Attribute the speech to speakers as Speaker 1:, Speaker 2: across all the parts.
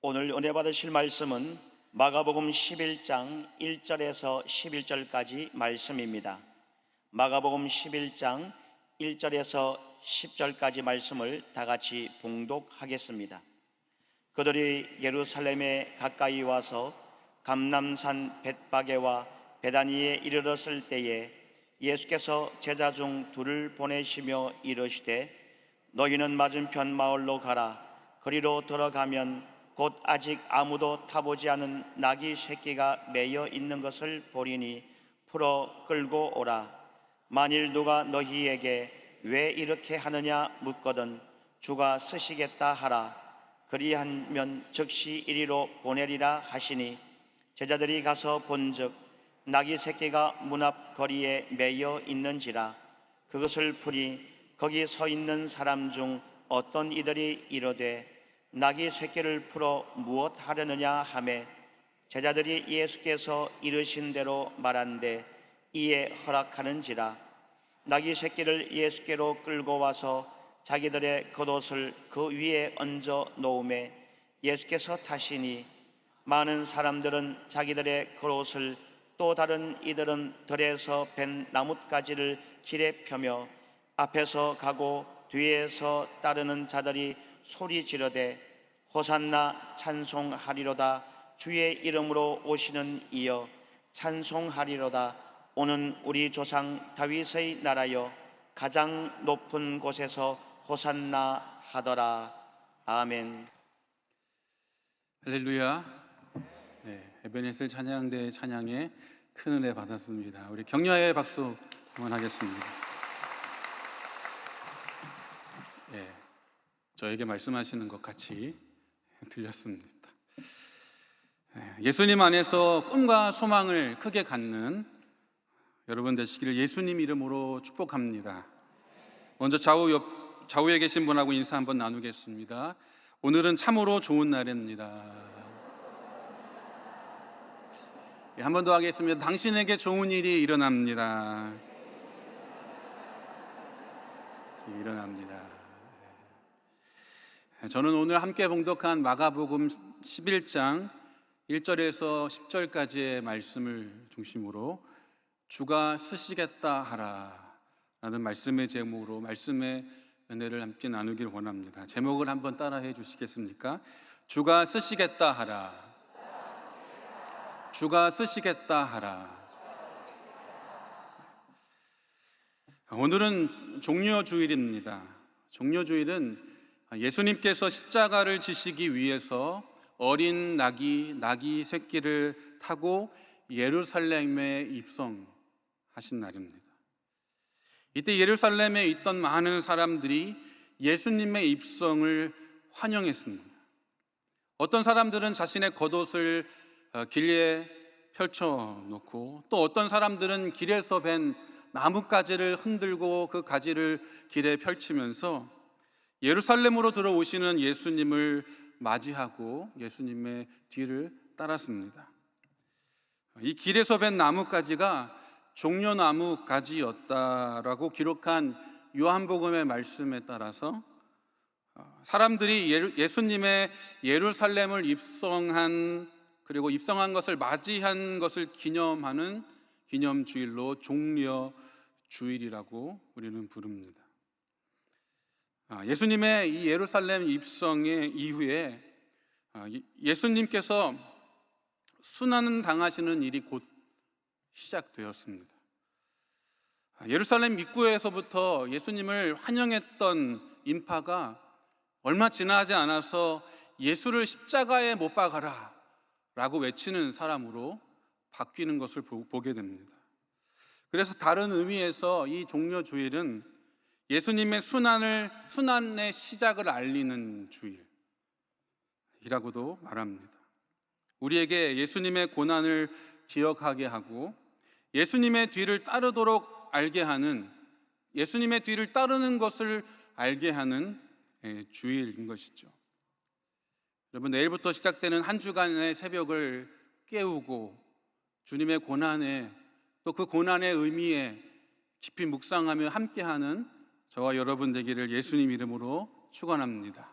Speaker 1: 오늘 은혜 받으실 말씀은 마가복음 11장 1절에서 11절까지 말씀입니다. 마가복음 11장 1절에서 10절까지 말씀을 다 같이 봉독하겠습니다. 그들이 예루살렘에 가까이 와서 감람산 벳바게와 베다니에 이르렀을 때에 예수께서 제자 중 둘을 보내시며 이르시되 너희는 맞은편 마을로 가라. 거리로 들어가면 곧 아직 아무도 타보지 않은 나귀 새끼가 매여 있는 것을 보리니 풀어 끌고 오라. 만일 누가 너희에게 왜 이렇게 하느냐 묻거든 주가 쓰시겠다 하라. 그리하면 즉시 이리로 보내리라 하시니 제자들이 가서 본즉 나귀 새끼가 문 앞 거리에 매여 있는지라. 그것을 풀이 거기 서 있는 사람 중 어떤 이들이 이르되 나귀 새끼를 풀어 무엇 하려느냐 하매 제자들이 예수께서 이르신 대로 말한대 이에 허락하는지라. 나귀 새끼를 예수께로 끌고 와서 자기들의 겉옷을 그 위에 얹어 놓음에 예수께서 타시니 많은 사람들은 자기들의 겉옷을 또 다른 이들은 들에서 벤 나뭇가지를 길에 펴며 앞에서 가고 뒤에서 따르는 자들이 소리 지르되 호산나 찬송하리로다. 주의 이름으로 오시는 이여 찬송하리로다. 오는 우리 조상 다윗의 나라여 가장 높은 곳에서 호산나 하더라. 아멘.
Speaker 2: 할렐루야. 에베네셀 찬양대 찬양에 큰 은혜 받았습니다. 우리 격려의 박수 응원하겠습니다. 저에게 말씀하시는 것 같이 들렸습니다. 예수님 안에서 꿈과 소망을 크게 갖는 여러분 되시기를 예수님 이름으로 축복합니다. 먼저 좌우에 계신 분하고 인사 한번 나누겠습니다. 오늘은 참으로 좋은 날입니다. 한 번 더 하겠습니다. 당신에게 좋은 일이 일어납니다. 저는 오늘 함께 봉독한 마가복음 11장 1절에서 10절까지의 말씀을 중심으로 주가 쓰시겠다 하라 라는 말씀의 제목으로 말씀의 은혜를 함께 나누기를 원합니다. 제목을 한번 따라해 주시겠습니까? 주가 쓰시겠다 하라. 주가 쓰시겠다 하라. 오늘은 종려주일입니다. 종려주일은 예수님께서 십자가를 지시기 위해서 어린 나귀 새끼를 타고 예루살렘에 입성하신 날입니다. 이때 예루살렘에 있던 많은 사람들이 예수님의 입성을 환영했습니다. 어떤 사람들은 자신의 겉옷을 길에 펼쳐놓고 또 어떤 사람들은 길에서 벤 나뭇가지를 흔들고 그 가지를 길에 펼치면서 예루살렘으로 들어오시는 예수님을 맞이하고 예수님의 뒤를 따랐습니다. 이 길에서 벤 나뭇가지가 종려나무 가지였다라고 기록한 요한복음의 말씀에 따라서 사람들이 예수님의 예루살렘을 입성한 그리고 입성한 것을 맞이한 것을 기념하는 기념주일로 종려주일이라고 우리는 부릅니다. 예수님의 이 예루살렘 입성의 이후에 예수님께서 순환 당하시는 일이 곧 시작되었습니다. 예루살렘 입구에서부터 예수님을 환영했던 인파가 얼마 지나지 않아서 예수를 십자가에 못 박아라 라고 외치는 사람으로 바뀌는 것을 보게 됩니다. 그래서 다른 의미에서 이 종려주일은 예수님의 순환의 시작을 알리는 주일이라고도 말합니다. 우리에게 예수님의 고난을 기억하게 하고 예수님의 뒤를 따르도록 알게 하는, 예수님의 뒤를 따르는 것을 알게 하는 주일인 것이죠. 여러분, 내일부터 시작되는 한 주간의 새벽을 깨우고 주님의 고난에 또 그 고난의 의미에 깊이 묵상하며 함께하는 저와 여러분 되기를 예수님 이름으로 축원합니다.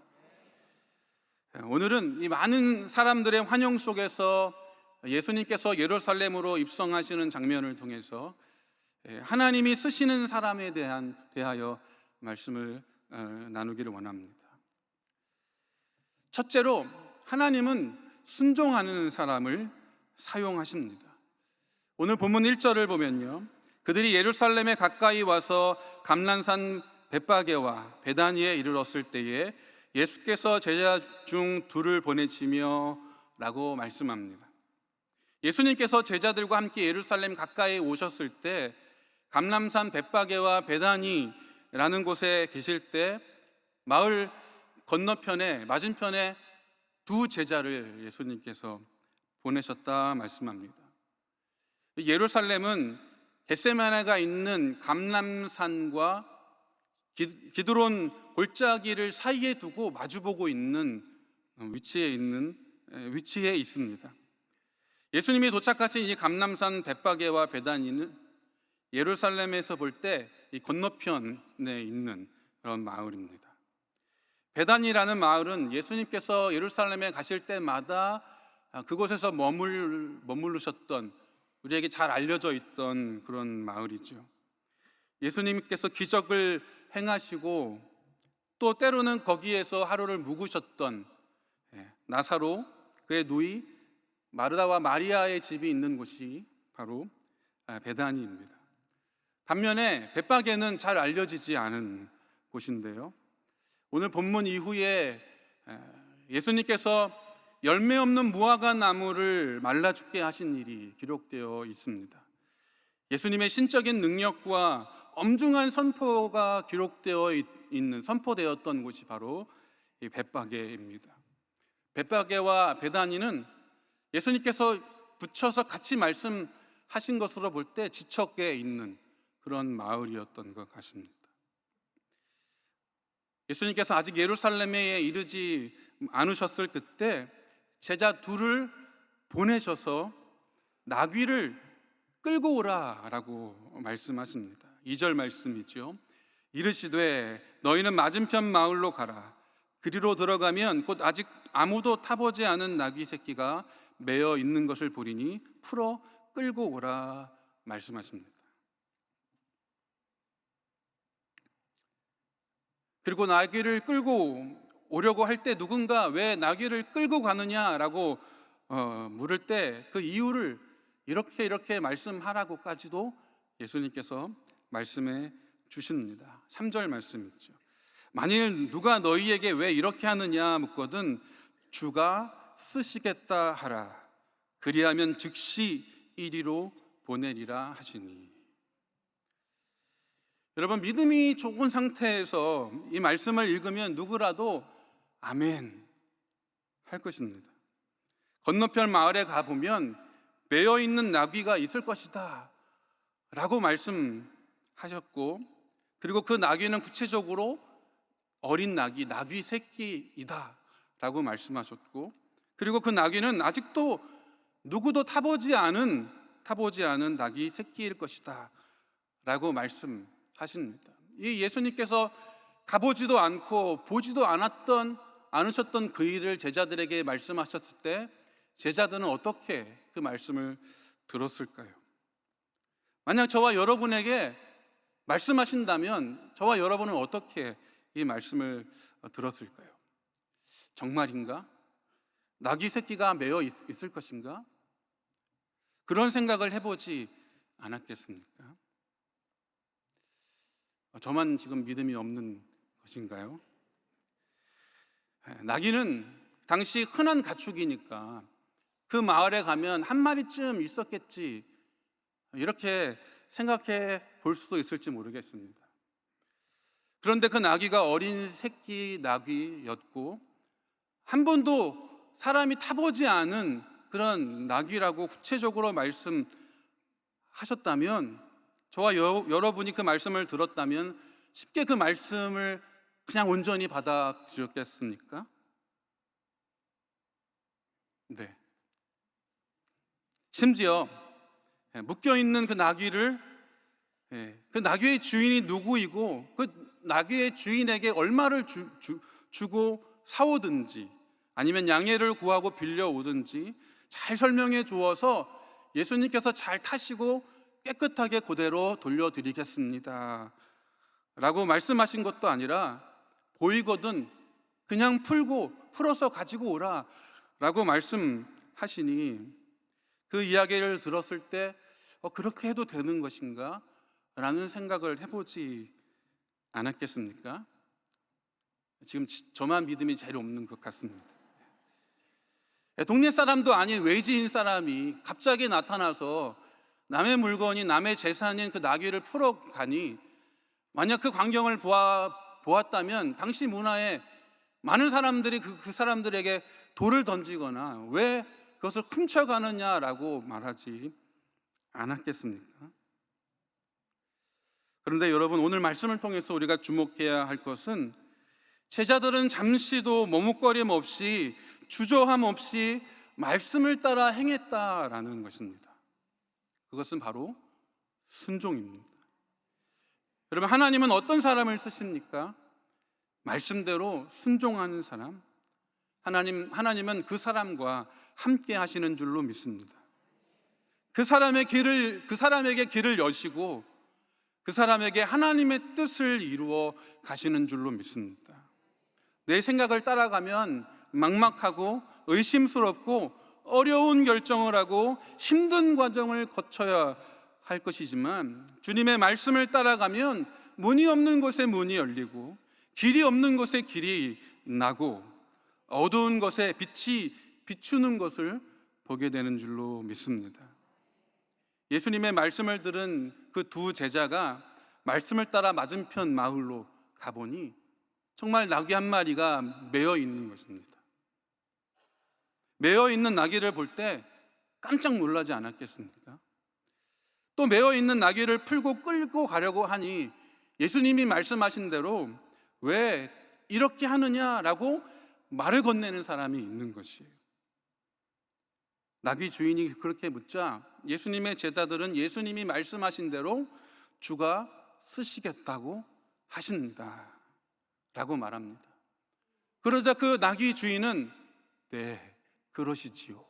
Speaker 2: 오늘은 이 많은 사람들의 환영 속에서 예수님께서 예루살렘으로 입성하시는 장면을 통해서 하나님이 쓰시는 사람에 대하여 말씀을 나누기를 원합니다. 첫째로 하나님은 순종하는 사람을 사용하십니다. 오늘 본문 1절을 보면요, 그들이 예루살렘에 가까이 와서 감람산 벳바게와 베다니에 이르렀을 때에 예수께서 제자 중 둘을 보내시며 라고 말씀합니다. 예수님께서 제자들과 함께 예루살렘 가까이 오셨을 때 감람산 벳바게와 베다니라는 곳에 계실 때 마을 건너편에 맞은편에 두 제자를 예수님께서 보내셨다 말씀합니다. 예루살렘은 겟세마네가 있는 감람산과 기드론 골짜기를 사이에 두고 마주보고 있는 위치에 있습니다. 예수님이 도착하신 이 감람산 벳바게와 베다니는 예루살렘에서 볼 때 이 건너편에 있는 그런 마을입니다. 베다니라는 마을은 예수님께서 예루살렘에 가실 때마다 그곳에서 머무르셨던, 우리에게 잘 알려져 있던 그런 마을이죠. 예수님께서 기적을 행하시고 또 때로는 거기에서 하루를 묵으셨던 나사로, 그의 누이 마르다와 마리아의 집이 있는 곳이 바로 베다니입니다. 반면에 벳바게는 잘 알려지지 않은 곳인데요, 오늘 본문 이후에 예수님께서 열매 없는 무화과 나무를 말라 죽게 하신 일이 기록되어 있습니다. 예수님의 신적인 능력과 엄중한 선포가 선포되었던 곳이 바로 이 벳바게입니다. 벳바게와 베다니는 예수님께서 붙여서 같이 말씀하신 것으로 볼 때 지척에 있는 그런 마을이었던 것 같습니다. 예수님께서 아직 예루살렘에 이르지 않으셨을 그때 제자 둘을 보내셔서 나귀를 끌고 오라라고 말씀하십니다. 2절 말씀이죠. 이르시되 너희는 맞은편 마을로 가라. 그리로 들어가면 곧 아직 아무도 타보지 않은 나귀 새끼가 매어 있는 것을 보리니 풀어 끌고 오라 말씀하십니다. 그리고 나귀를 끌고 오려고 할 때 누군가 왜 나귀를 끌고 가느냐라고 물을 때 그 이유를 이렇게 말씀하라고까지도 예수님께서 말씀해 주십니다. 3절 말씀이죠. 만일 누가 너희에게 왜 이렇게 하느냐 묻거든 주가 쓰시겠다 하라. 그리하면 즉시 이리로 보내리라 하시니. 여러분, 믿음이 좋은 상태에서 이 말씀을 읽으면 누구라도 아멘 할 것입니다. 건너편 마을에 가보면 매어 있는 나귀가 있을 것이다 라고 말씀하셨고, 그리고 그 나귀는 구체적으로 어린 나귀 새끼이다 라고 말씀하셨고, 그리고 그 나귀는 아직도 누구도 타보지 않은 나귀 새끼일 것이다 라고 말씀하십니다. 이 예수님께서 가보지도 않고 보지도 않으셨던 그 일을 제자들에게 말씀하셨을 때 제자들은 어떻게 그 말씀을 들었을까요? 만약 저와 여러분에게 말씀하신다면 저와 여러분은 어떻게 이 말씀을 들었을까요? 정말인가? 나귀 새끼가 매어 있을 것인가? 그런 생각을 해보지 않았겠습니까? 저만 지금 믿음이 없는 것인가요? 나귀는 당시 흔한 가축이니까 그 마을에 가면 한 마리쯤 있었겠지, 이렇게 생각해 볼 수도 있을지 모르겠습니다. 그런데 그 나귀가 어린 새끼 나귀였고 한 번도 사람이 타보지 않은 그런 나귀라고 구체적으로 말씀하셨다면, 저와 여러분이 그 말씀을 들었다면 쉽게 그 말씀을 그냥 온전히 받아들였겠습니까? 네. 심지어 묶여있는 그 나귀를, 그 나귀의 주인이 누구이고 그 나귀의 주인에게 얼마를 주고 사오든지, 아니면 양해를 구하고 빌려오든지 잘 설명해 주어서 예수님께서 잘 타시고 깨끗하게 그대로 돌려드리겠습니다 라고 말씀하신 것도 아니라 보이거든 그냥 풀어서 가지고 오라 라고 말씀하시니 그 이야기를 들었을 때 그렇게 해도 되는 것인가? 라는 생각을 해보지 않았겠습니까? 지금 저만 믿음이 제일 없는 것 같습니다. 동네 사람도 아닌 외지인 사람이 갑자기 나타나서 남의 물건이 남의 재산인 그 나귀를 풀어가니 만약 그 광경을 보았다면 당시 문화에 많은 사람들이 그 사람들에게 돌을 던지거나 왜 그것을 훔쳐가느냐라고 말하지 않았겠습니까? 그런데 여러분, 오늘 말씀을 통해서 우리가 주목해야 할 것은 제자들은 잠시도 머뭇거림 없이 주저함 없이 말씀을 따라 행했다라는 것입니다. 그것은 바로 순종입니다. 여러분, 하나님은 어떤 사람을 쓰십니까? 말씀대로 순종하는 사람. 하나님은 그 사람과 함께 하시는 줄로 믿습니다. 그 사람에게 길을 여시고 그 사람에게 하나님의 뜻을 이루어 가시는 줄로 믿습니다. 내 생각을 따라가면 막막하고 의심스럽고 어려운 결정을 하고 힘든 과정을 거쳐야 할 것이지만 주님의 말씀을 따라가면 문이 없는 곳에 문이 열리고 길이 없는 곳에 길이 나고 어두운 곳에 빛이 비추는 것을 보게 되는 줄로 믿습니다. 예수님의 말씀을 들은 그 두 제자가 말씀을 따라 맞은편 마을로 가보니 정말 나귀 한 마리가 매어 있는 것입니다. 매어 있는 나귀를 볼 때 깜짝 놀라지 않았겠습니까? 또 매어 있는 나귀를 풀고 끌고 가려고 하니 예수님이 말씀하신 대로 왜 이렇게 하느냐라고 말을 건네는 사람이 있는 것이에요. 나귀 주인이 그렇게 묻자 예수님의 제자들은 예수님이 말씀하신 대로 주가 쓰시겠다고 하십니다 라고 말합니다. 그러자 그 나귀 주인은 네, 그러시지요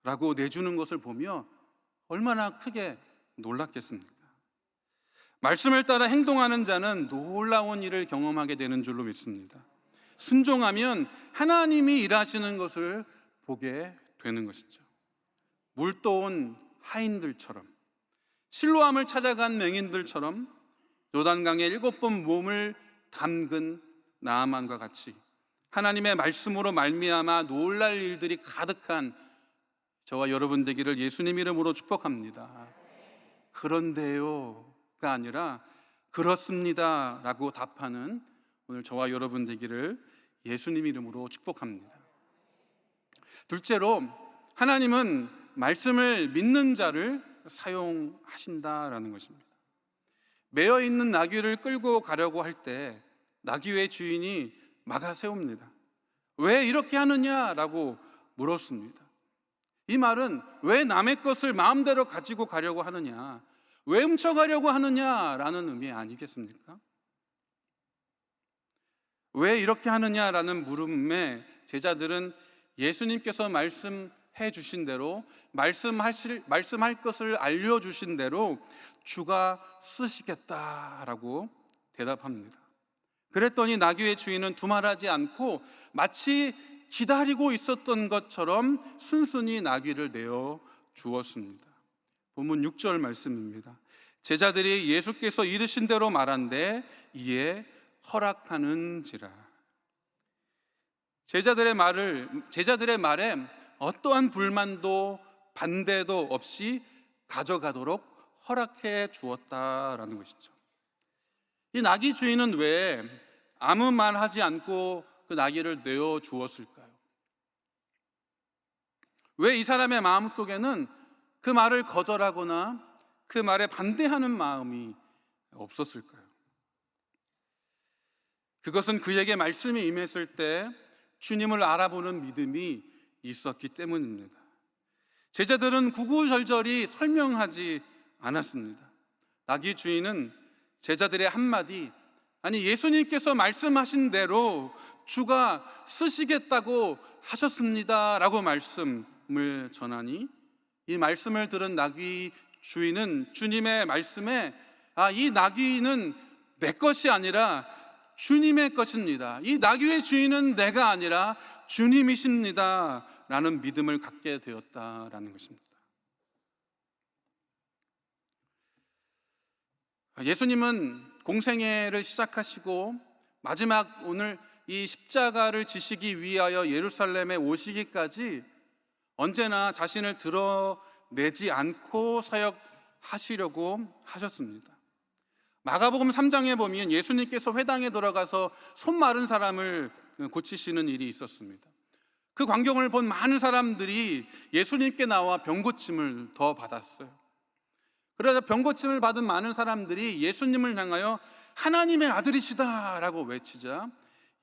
Speaker 2: 라고 내주는 것을 보며 얼마나 크게 놀랐겠습니까? 말씀을 따라 행동하는 자는 놀라운 일을 경험하게 되는 줄로 믿습니다. 순종하면 하나님이 일하시는 것을 보게 되는 것이죠. 물도온 하인들처럼, 실로암을 찾아간 맹인들처럼 요단강에 7번 몸을 담근 나아만과 같이 하나님의 말씀으로 말미암아 놀랄 일들이 가득한 저와 여러분 되기를 예수님 이름으로 축복합니다. 그런데요가 아니라 그렇습니다 라고 답하는 오늘 저와 여러분 되기를 예수님 이름으로 축복합니다. 둘째로, 하나님은 말씀을 믿는 자를 사용하신다라는 것입니다. 매어 있는 나귀를 끌고 가려고 할 때 나귀의 주인이 막아 세웁니다. 왜 이렇게 하느냐라고 물었습니다. 이 말은 왜 남의 것을 마음대로 가지고 가려고 하느냐, 왜 훔쳐가려고 하느냐라는 의미 아니겠습니까? 왜 이렇게 하느냐라는 물음에 제자들은 예수님께서 말씀해 주신 대로 말씀할 것을 알려주신 대로 주가 쓰시겠다라고 대답합니다. 그랬더니 나귀의 주인은 두말하지 않고 마치 기다리고 있었던 것처럼 순순히 나귀를 내어 주었습니다. 본문 6절 말씀입니다. 제자들이 예수께서 이르신 대로 말한대 이에 허락하는지라. 제자들의 말에 어떠한 불만도 반대도 없이 가져가도록 허락해 주었다라는 것이죠. 이 나귀 주인은 왜 아무 말 하지 않고 그 나귀를 내어 주었을까요? 왜 이 사람의 마음속에는 그 말을 거절하거나 그 말에 반대하는 마음이 없었을까요? 그것은 그에게 말씀이 임했을 때 주님을 알아보는 믿음이 있었기 때문입니다. 제자들은 구구절절히 설명하지 않았습니다. 나귀 주인은 제자들의 한마디 아니, 예수님께서 말씀하신 대로 주가 쓰시겠다고 하셨습니다 라고 말씀을 전하니, 이 말씀을 들은 나귀 주인은 주님의 말씀에 이 나귀는 내 것이 아니라 주님의 것입니다, 이 나귀의 주인은 내가 아니라 주님이십니다 라는 믿음을 갖게 되었다라는 것입니다. 예수님은 공생애를 시작하시고 마지막 오늘 이 십자가를 지시기 위하여 예루살렘에 오시기까지 언제나 자신을 드러내지 않고 사역하시려고 하셨습니다. 마가복음 3장에 보면 예수님께서 회당에 들어가서 손 마른 사람을 고치시는 일이 있었습니다. 그 광경을 본 많은 사람들이 예수님께 나와 병고침을 더 받았어요. 그러자 병고침을 받은 많은 사람들이 예수님을 향하여 하나님의 아들이시다 라고 외치자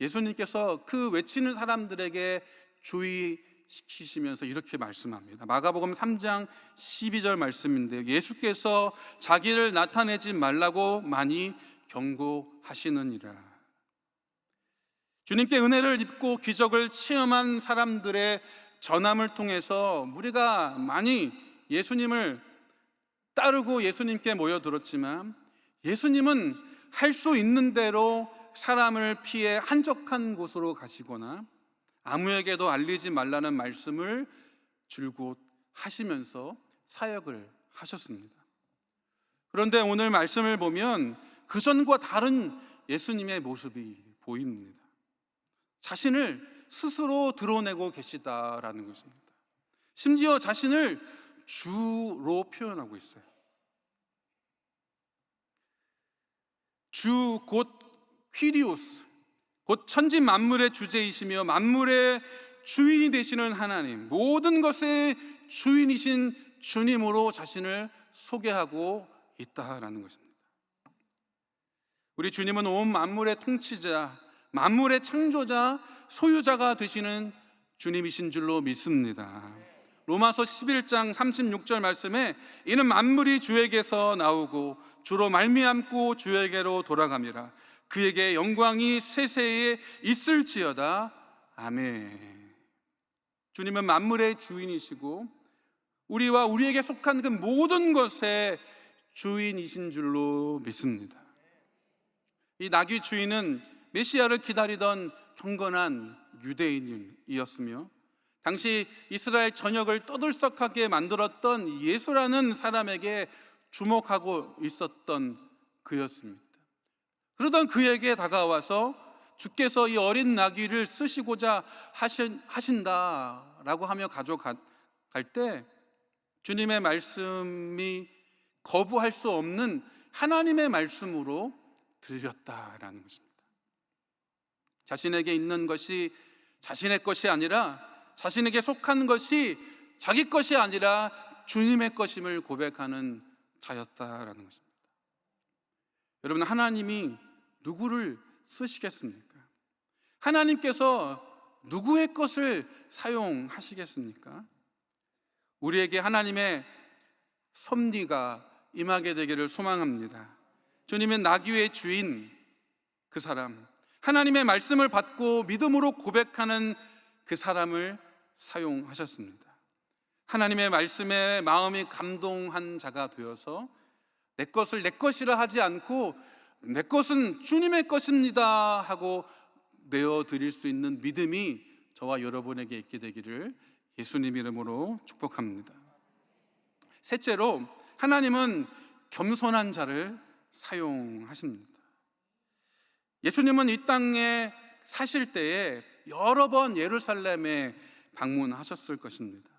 Speaker 2: 예수님께서 그 외치는 사람들에게 주의시키시면서 이렇게 말씀합니다. 마가복음 3장 12절 말씀인데요, 예수께서 자기를 나타내지 말라고 많이 경고하시느니라. 주님께 은혜를 입고 기적을 체험한 사람들의 전함을 통해서 무리가 많이 예수님을 따르고 예수님께 모여들었지만, 예수님은 할 수 있는 대로 사람을 피해 한적한 곳으로 가시거나 아무에게도 알리지 말라는 말씀을 줄곧 하시면서 사역을 하셨습니다. 그런데 오늘 말씀을 보면 그전과 다른 예수님의 모습이 보입니다. 자신을 스스로 드러내고 계시다라는 것입니다. 심지어 자신을 주로 표현하고 있어요. 주 곧 퀴리오스, 곧 천지 만물의 주제이시며 만물의 주인이 되시는 하나님, 모든 것의 주인이신 주님으로 자신을 소개하고 있다라는 것입니다. 우리 주님은 온 만물의 통치자, 만물의 창조자, 소유자가 되시는 주님이신 줄로 믿습니다. 로마서 11장 36절 말씀에 이는 만물이 주에게서 나오고 주로 말미암고 주에게로 돌아감이라. 그에게 영광이 세세에 있을지어다. 아멘. 주님은 만물의 주인이시고 우리와 우리에게 속한 그 모든 것의 주인이신 줄로 믿습니다. 이 나귀 주인은 메시아를 기다리던 경건한 유대인이었으며 당시 이스라엘 전역을 떠들썩하게 만들었던 예수라는 사람에게 주목하고 있었던 그였습니다. 그러던 그에게 다가와서 주께서 이 어린 나귀를 쓰시고자 하신다라고 하며 가져갈 때 주님의 말씀이 거부할 수 없는 하나님의 말씀으로 들렸다라는 것입니다. 자신에게 있는 것이 자신의 것이 아니라, 자신에게 속한 것이 자기 것이 아니라 주님의 것임을 고백하는 자였다라는 것입니다. 여러분, 하나님이 누구를 쓰시겠습니까? 하나님께서 누구의 것을 사용하시겠습니까? 우리에게 하나님의 섭리가 임하게 되기를 소망합니다. 주님의 나귀의 주인, 그 사람, 하나님의 말씀을 받고 믿음으로 고백하는 그 사람을 사용하셨습니다. 하나님의 말씀에 마음이 감동한 자가 되어서 내 것을 내 것이라 하지 않고 내 것은 주님의 것입니다 하고 내어드릴 수 있는 믿음이 저와 여러분에게 있게 되기를 예수님 이름으로 축복합니다. 셋째로, 하나님은 겸손한 자를 사용하십니다. 예수님은 이 땅에 사실 때에 여러 번 예루살렘에 방문하셨을 것입니다.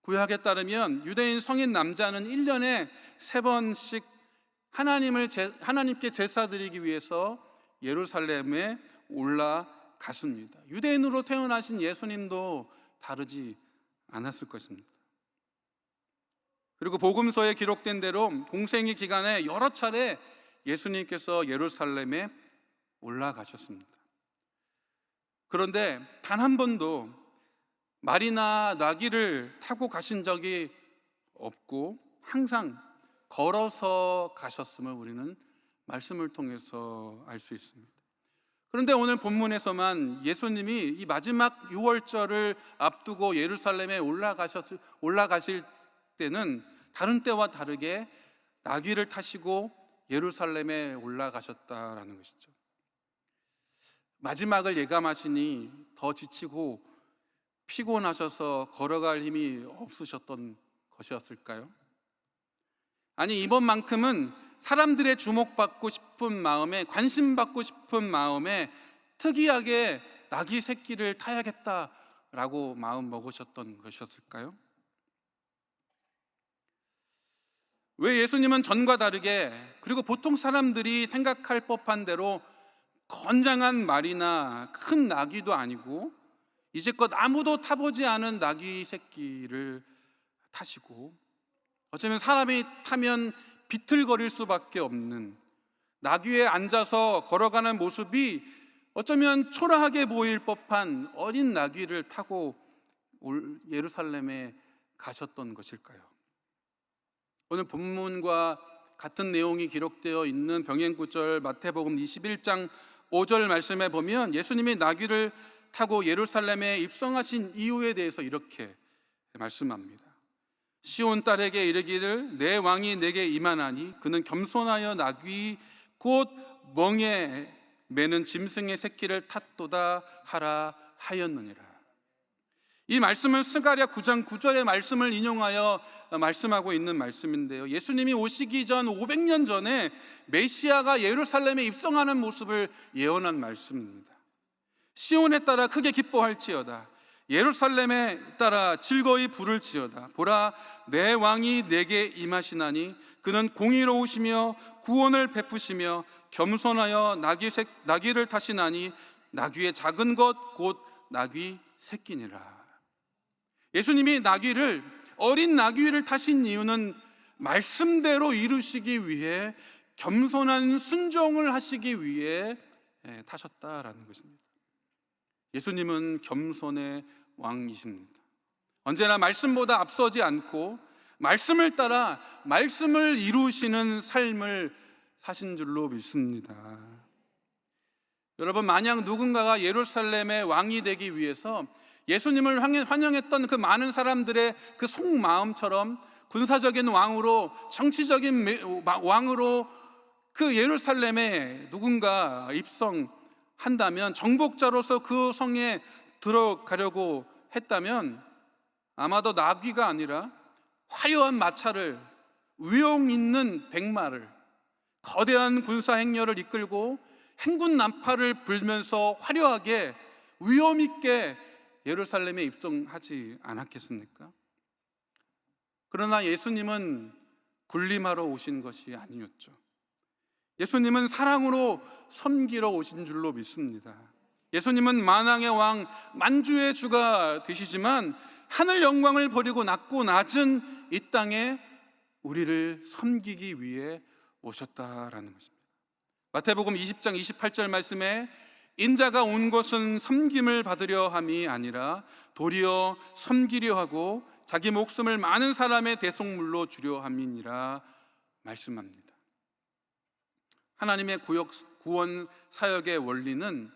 Speaker 2: 구약에 따르면 유대인 성인 남자는 1년에 3번씩 하나님께 제사 드리기 위해서 예루살렘에 올라갔습니다. 유대인으로 태어나신 예수님도 다르지 않았을 것입니다. 그리고 복음서에 기록된 대로 공생의 기간에 여러 차례 예수님께서 예루살렘에 올라가셨습니다. 그런데 단 한 번도 말이나 나귀를 타고 가신 적이 없고 항상 걸어서 가셨음을 우리는 말씀을 통해서 알 수 있습니다. 그런데 오늘 본문에서만 예수님이 이 마지막 유월절을 앞두고 예루살렘에 올라가실 때는 다른 때와 다르게 나귀를 타시고 예루살렘에 올라가셨다라는 것이죠. 마지막을 예감하시니 더 지치고 피곤하셔서 걸어갈 힘이 없으셨던 것이었을까요? 아니, 이번만큼은 사람들의 주목받고 싶은 마음에, 관심받고 싶은 마음에 특이하게 나귀 새끼를 타야겠다라고 마음 먹으셨던 것이었을까요? 왜 예수님은 전과 다르게, 그리고 보통 사람들이 생각할 법한 대로 건장한 말이나 큰 나귀도 아니고 이제껏 아무도 타보지 않은 나귀 새끼를 타시고, 어쩌면 사람이 타면 비틀거릴 수밖에 없는 나귀에 앉아서 걸어가는 모습이 어쩌면 초라하게 보일 법한 어린 나귀를 타고 예루살렘에 가셨던 것일까요? 오늘 본문과 같은 내용이 기록되어 있는 병행구절 마태복음 21장 5절 말씀에 보면 예수님이 나귀를 타고 예루살렘에 입성하신 이유에 대해서 이렇게 말씀합니다. 시온 딸에게 이르기를 내 왕이 내게 임하나니 그는 겸손하여 나귀 곧 멍에 매는 짐승의 새끼를 탔도다 하라 하였느니라. 이 말씀은 스가랴 9장 9절의 말씀을 인용하여 말씀하고 있는 말씀인데요, 예수님이 오시기 전 500년 전에 메시아가 예루살렘에 입성하는 모습을 예언한 말씀입니다. 시온에 따라 크게 기뻐할지어다, 예루살렘에 따라 즐거이 부를지어다. 보라, 내 왕이 내게 임하시나니 그는 공의로우시며 구원을 베푸시며 겸손하여 나귀를 타시나니 나귀의 작은 것 곧 나귀 새끼니라. 예수님이 어린 나귀를 타신 이유는 말씀대로 이루시기 위해, 겸손한 순종을 하시기 위해 타셨다라는 것입니다. 예수님은 겸손의 왕이십니다. 언제나 말씀보다 앞서지 않고 말씀을 따라 말씀을 이루시는 삶을 사신 줄로 믿습니다. 여러분, 만약 누군가가 예루살렘의 왕이 되기 위해서 예수님을 환영했던 그 많은 사람들의 그 속마음처럼 군사적인 왕으로, 정치적인 왕으로 그 예루살렘에 누군가 입성한다면, 정복자로서 그 성에 들어가려고 했다면 아마도 나귀가 아니라 화려한 마차를, 위용 있는 백마를, 거대한 군사 행렬을 이끌고 행군 나팔을 불면서 화려하게 위엄 있게 예루살렘에 입성하지 않았겠습니까? 그러나 예수님은 군림하러 오신 것이 아니었죠. 예수님은 사랑으로 섬기러 오신 줄로 믿습니다. 예수님은 만왕의 왕, 만주의 주가 되시지만 하늘 영광을 버리고 낮고 낮은 이 땅에 우리를 섬기기 위해 오셨다라는 것입니다. 마태복음 20장 28절 말씀에 인자가 온 것은 섬김을 받으려 함이 아니라 도리어 섬기려 하고 자기 목숨을 많은 사람의 대속물로 주려 함이니라 말씀합니다. 하나님의 구원 사역의 원리는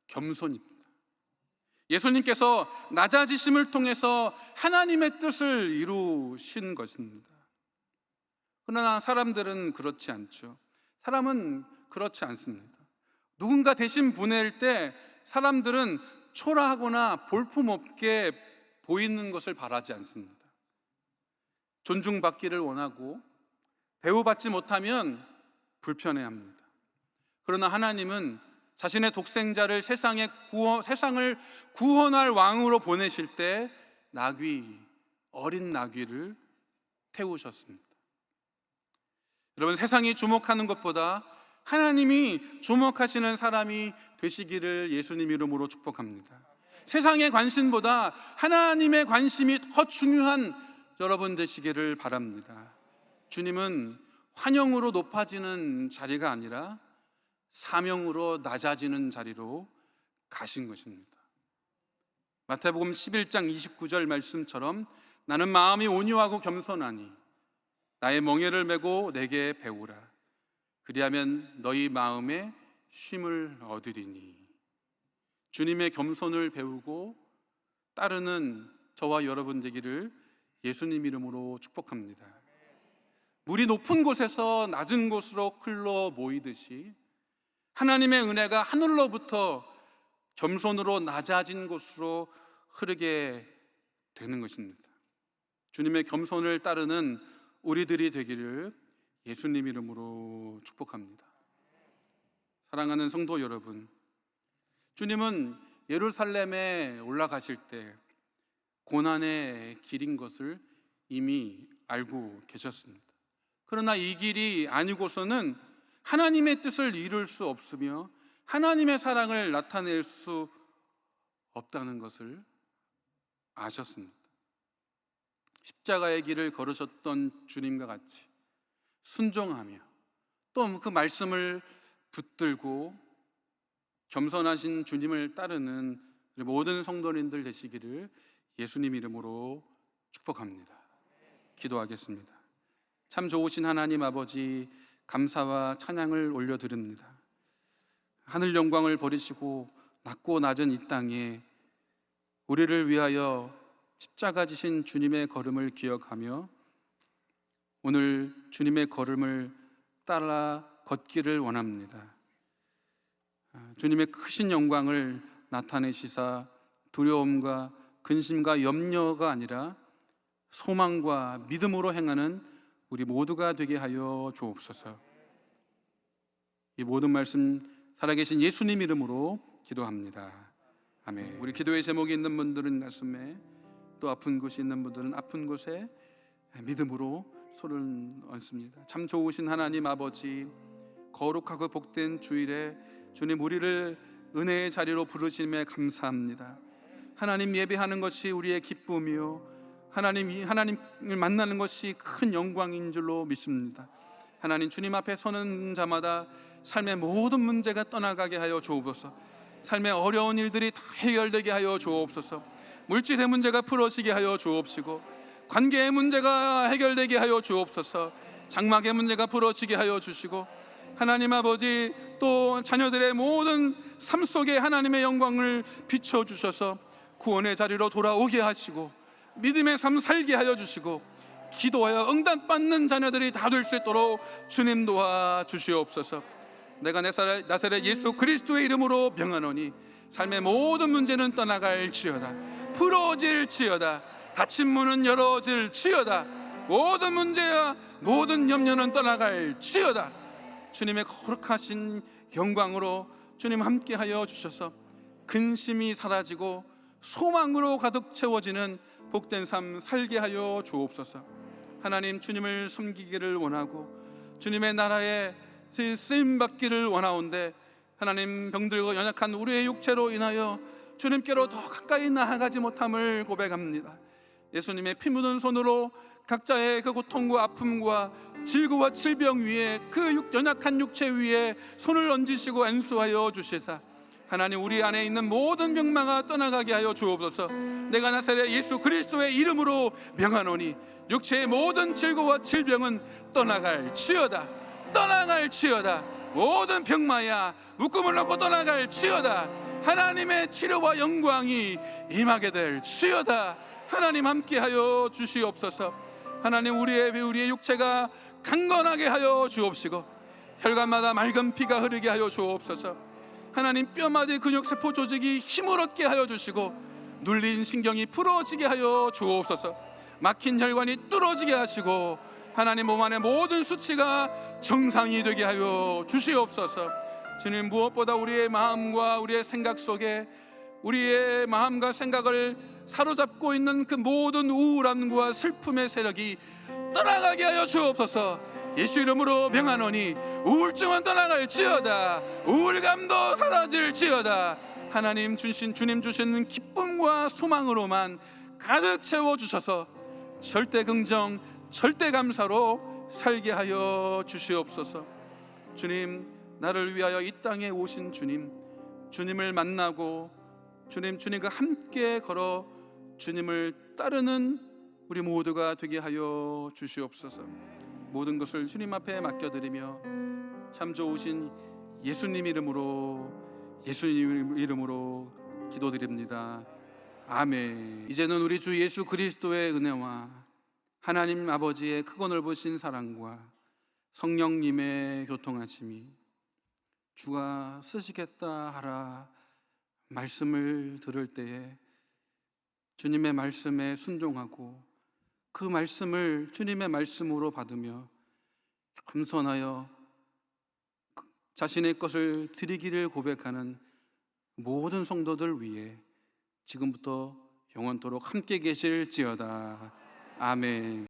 Speaker 2: 겸손입니다. 예수님께서 낮아지심을 통해서 하나님의 뜻을 이루신 것입니다. 그러나 사람들은 그렇지 않죠. 사람은 그렇지 않습니다. 누군가 대신 보낼 때 사람들은 초라하거나 볼품없게 보이는 것을 바라지 않습니다. 존중받기를 원하고 대우받지 못하면 불편해합니다. 그러나 하나님은 자신의 독생자를 세상을 구원할 왕으로 보내실 때 어린 나귀를 태우셨습니다. 여러분, 세상이 주목하는 것보다 하나님이 주목하시는 사람이 되시기를 예수님 이름으로 축복합니다. 세상의 관심보다 하나님의 관심이 더 중요한 여러분 되시기를 바랍니다. 주님은 환영으로 높아지는 자리가 아니라 사명으로 낮아지는 자리로 가신 것입니다. 마태복음 11장 29절 말씀처럼 나는 마음이 온유하고 겸손하니 나의 멍에를 메고 내게 배우라. 그리하면 너희 마음에 쉼을 얻으리니. 주님의 겸손을 배우고 따르는 저와 여러분 되기를 예수님 이름으로 축복합니다. 물이 높은 곳에서 낮은 곳으로 흘러 모이듯이 하나님의 은혜가 하늘로부터 겸손으로 낮아진 곳으로 흐르게 되는 것입니다. 주님의 겸손을 따르는 우리들이 되기를 예수님 이름으로 축복합니다. 사랑하는 성도 여러분, 주님은 예루살렘에 올라가실 때 고난의 길인 것을 이미 알고 계셨습니다. 그러나 이 길이 아니고서는 하나님의 뜻을 이룰 수 없으며 하나님의 사랑을 나타낼 수 없다는 것을 아셨습니다. 십자가의 길을 걸으셨던 주님과 같이 순종하며 또 그 말씀을 붙들고 겸손하신 주님을 따르는 모든 성도님들 되시기를 예수님 이름으로 축복합니다. 기도하겠습니다. 참 좋으신 하나님 아버지, 감사와 찬양을 올려드립니다. 하늘 영광을 버리시고 낮고 낮은 이 땅에 우리를 위하여 십자가 지신 주님의 걸음을 기억하며 오늘 주님의 걸음을 따라 걷기를 원합니다. 주님의 크신 영광을 나타내시사 두려움과 근심과 염려가 아니라 소망과 믿음으로 행하는 우리 모두가 되게 하여 주옵소서. 이 모든 말씀 살아계신 예수님 이름으로 기도합니다. 아멘. 우리 기도의 제목이 있는 분들은 가슴에, 또 아픈 곳이 있는 분들은 아픈 곳에 믿음으로 손을 얹습니다. 참 좋으신 하나님 아버지, 거룩하고 복된 주일에 주님 우리를 은혜의 자리로 부르심에 감사합니다. 하나님 예배하는 것이 우리의 기쁨이요 하나님을 만나는 것이 큰 영광인 줄로 믿습니다. 하나님, 주님 앞에 서는 자마다 삶의 모든 문제가 떠나가게 하여 주옵소서. 삶의 어려운 일들이 다 해결되게 하여 주옵소서. 물질의 문제가 풀어지게 하여 주옵시고, 관계의 문제가 해결되게 하여 주옵소서. 장막의 문제가 풀어지게 하여 주시고, 하나님 아버지, 또 자녀들의 모든 삶 속에 하나님의 영광을 비춰주셔서 구원의 자리로 돌아오게 하시고 믿음의 삶 살게 하여 주시고, 기도하여 응답받는 자녀들이 다 될 수 있도록 주님 도와주시옵소서. 내가 나사렛 예수 그리스도의 이름으로 명하노니 삶의 모든 문제는 떠나갈지어다. 풀어질지어다. 닫힌 문은 열어질지어다. 모든 문제와 모든 염려는 떠나갈지어다. 주님의 거룩하신 영광으로 주님 함께하여 주셔서 근심이 사라지고 소망으로 가득 채워지는 복된 삶 살게 하여 주옵소서. 하나님, 주님을 섬기기를 원하고 주님의 나라에 쓰임받기를 원하온데, 하나님, 병들고 연약한 우리의 육체로 인하여 주님께로 더 가까이 나아가지 못함을 고백합니다. 예수님의 피 묻은 손으로 각자의 그 고통과 아픔과 질고와 질병 위에, 그 연약한 육체 위에 손을 얹으시고 안수하여 주시사 하나님, 우리 안에 있는 모든 병마가 떠나가게 하여 주옵소서. 내가 나사렛 예수 그리스도의 이름으로 명하노니 육체의 모든 질고와 질병은 떠나갈지어다. 떠나갈지어다. 모든 병마야 묶음을 놓고 떠나갈지어다. 하나님의 치료와 영광이 임하게 될지어다. 하나님, 함께하여 주시옵소서. 하나님, 우리의 육체가 강건하게 하여 주옵시고 혈관마다 맑은 피가 흐르게 하여 주옵소서. 하나님, 뼈마디 근육세포 조직이 힘을 얻게 하여 주시고 눌린 신경이 풀어지게 하여 주옵소서. 막힌 혈관이 뚫어지게 하시고 하나님, 몸 안의 모든 수치가 정상이 되게 하여 주시옵소서. 주님, 무엇보다 우리의 마음과 우리의 생각 속에 우리의 마음과 생각을 사로잡고 있는 그 모든 우울함과 슬픔의 세력이 떠나가게 하여 주옵소서. 예수 이름으로 명하노니 우울증은 떠나갈지어다. 우울감도 사라질지어다. 하나님 주님 주시는 기쁨과 소망으로만 가득 채워주셔서 절대 긍정, 절대 감사로 살게 하여 주시옵소서. 주님, 나를 위하여 이 땅에 오신 주님, 주님을 만나고 주님과 함께 걸어 주님을 따르는 우리 모두가 되게 하여 주시옵소서. 모든 것을 주님 앞에 맡겨드리며 참 좋으신 예수님 이름으로 기도드립니다. 아멘. 이제는 우리 주 예수 그리스도의 은혜와 하나님 아버지의 크고 넓으신 사랑과 성령님의 교통하심이 주가 쓰시겠다 하라 말씀을 들을 때에 주님의 말씀에 순종하고 그 말씀을 주님의 말씀으로 받으며 겸손하여 자신의 것을 드리기를 고백하는 모든 성도들 위해 지금부터 영원토록 함께 계실지어다. 아멘.